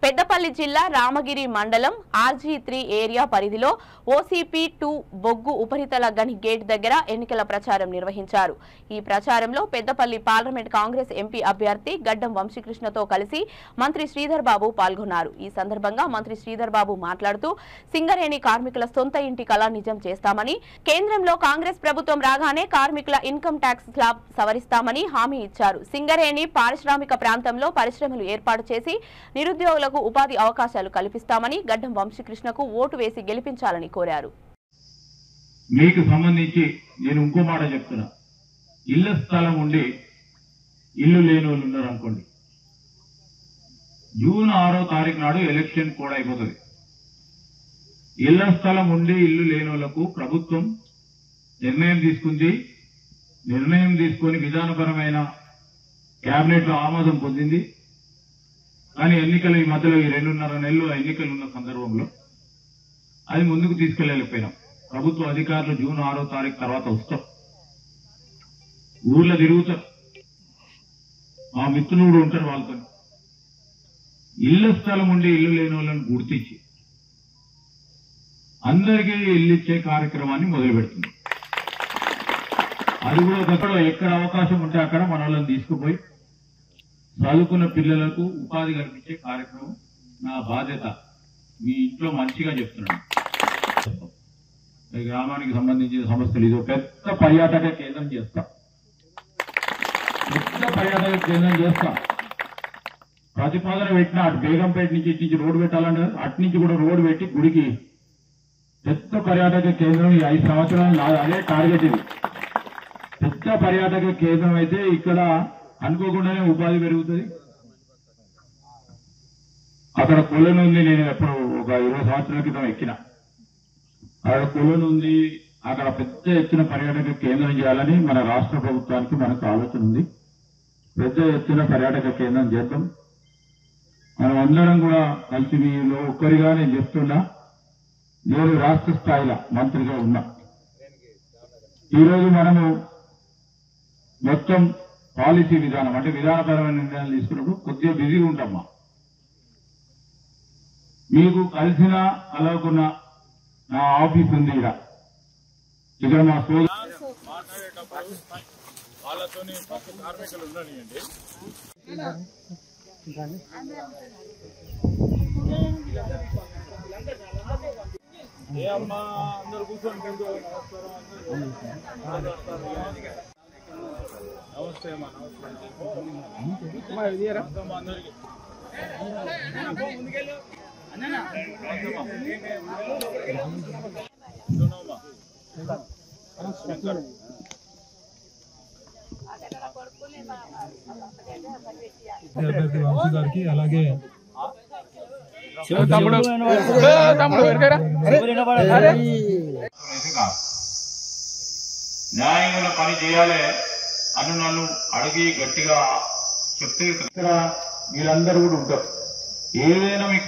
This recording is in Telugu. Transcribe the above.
పెద్దపల్లి జిల్లా రామగిరి మండలం RG3 ఏరియా పరిధిలో OCP2 బొగ్గు ఉపరితల గని గేట్ దగ్గర ఎన్నికల ప్రచారం నిర్వహించారు. ఈ ప్రచారంలో పెద్దపల్లి పార్లమెంట్ కాంగ్రెస్ ఎంపీ అభ్యర్థి గడ్డం వంశీకృష్ణతో కలిసి మంత్రి శ్రీధర్ బాబు పాల్గొన్నారు. ఈ సందర్భంగా మంత్రి శ్రీధర్ బాబు మాట్లాడుతూ సింగరేణి కార్మికుల సొంత ఇంటి కళ నిజం చేస్తామని, కేంద్రంలో కాంగ్రెస్ ప్రభుత్వం రాగానే కార్మికుల ఇన్కమ్ ట్యాక్స్ స్లాబ్ సవరిస్తామని హామీ ఇచ్చారు. సింగరేణి పారిశ్రామిక ప్రాంతంలో పరిశ్రమలు ఏర్పాటు చేసి నిరుద్యోగులకు ఉపాధి అవకాశాలు కల్పిస్తామని గడ్డం వంశీకృష్ణకు ఓటు వేసి గెలిపించాలని కోరారు. మీకు సంబంధించి నేను ఇంకో మాట చెప్తున్నా, ఇళ్ల స్థలం ఉండి ఇల్లు లేని వాళ్ళు ఉన్నారు అనుకోండి, జూన్ 6వ తారీఖు నాడు ఎలక్షన్ కూడా అయిపోతుంది. ఇళ్ల స్థలం ఉండి ఇల్లు లేని వాళ్లకు ప్రభుత్వం నిర్ణయం తీసుకొని విధానపరమైన కేబినెట్ లో ఆమోదం పొందింది. కానీ ఎన్నికలు ఈ మధ్యలో ఈ 2.5 నెలలు ఎన్నికలు ఉన్న సందర్భంలో అది ముందుకు తీసుకెళ్లలేకపోయినాం. ప్రభుత్వ అధికారులు జూన్ 6వ తారీఖు తర్వాత వస్తారు, ఊర్లో తిరుగుతారు, మా మిత్రులు కూడా ఉంటారు. వాళ్ళతో ఇళ్ల స్థలం ఉండి ఇల్లు లేని వాళ్ళని గుర్తించి అందరికీ ఇల్లు ఇచ్చే కార్యక్రమాన్ని మొదలు పెడుతుంది. అది కూడా ఎక్కడ అవకాశం ఉంటే అక్కడ మన వాళ్ళని తీసుకుపోయి చదువుకున్న పిల్లలకు ఉపాధి కల్పించే కార్యక్రమం నా బాధ్యత. మీ ఇంట్లో మంచిగా చెప్తున్నాను. ఈ గ్రామానికి సంబంధించిన సమస్యలు ఇది పెద్ద పర్యాటక కేంద్రం చేస్తాం. ప్రతిపాదన పెట్టిన అటు బేగంపేట నుంచి రోడ్డు పెట్టాలంటే అటు నుంచి కూడా రోడ్డు పెట్టి గుడికి పెద్ద పర్యాటక కేంద్రం ఈ 5 సంవత్సరాలు అదే టార్గెట్. ఇది పెద్ద పర్యాటక కేంద్రం అయితే ఇక్కడ అనుకోకుండానే ఉపాధి పెరుగుతుంది. అక్కడ కొలను ఉంది. నేను ఎప్పుడు ఒక 20 సంవత్సరాల క్రితం ఎక్కిన. అక్కడ కొలను ఉంది. అక్కడ పెద్ద ఎత్తున పర్యాటక కేంద్రం చేయాలని మన రాష్ట్ర ప్రభుత్వానికి మనకు ఆలోచన ఉంది. పెద్ద ఎత్తున పర్యాటక కేంద్రం చేద్దాం. మనం అందరం కూడా కలిసి మీలో ఒక్కరిగా నేను చెప్తున్నా, నేను రాష్ట్ర స్థాయిలో మంత్రిగా ఉన్నా. ఈరోజు మనము మొత్తం పాలసీ విధానం అంటే విధానపరమైన నిర్ణయాలు తీసుకున్నప్పుడు కొద్దిగా బిజీగా ఉంటామా. మీకు కలిసిన కలవకున్న నా ఆఫీస్ ఉంది ఇక్కడ మా వాళ్ళతోని కార్మికులు ఉండనియండి. ఏ అమ్మా అందరు కూర్చొని నమస్తే అమ్మా. అందరికి అభ్యర్థి వంశీ గారికి అలాగే న్యాయంగా పని చేయాలి అని నన్ను అడిగి గట్టిగా చెప్తే ఇక్కడ మీరందరూ కూడా ఉంటారు. ఏదైనా మీకు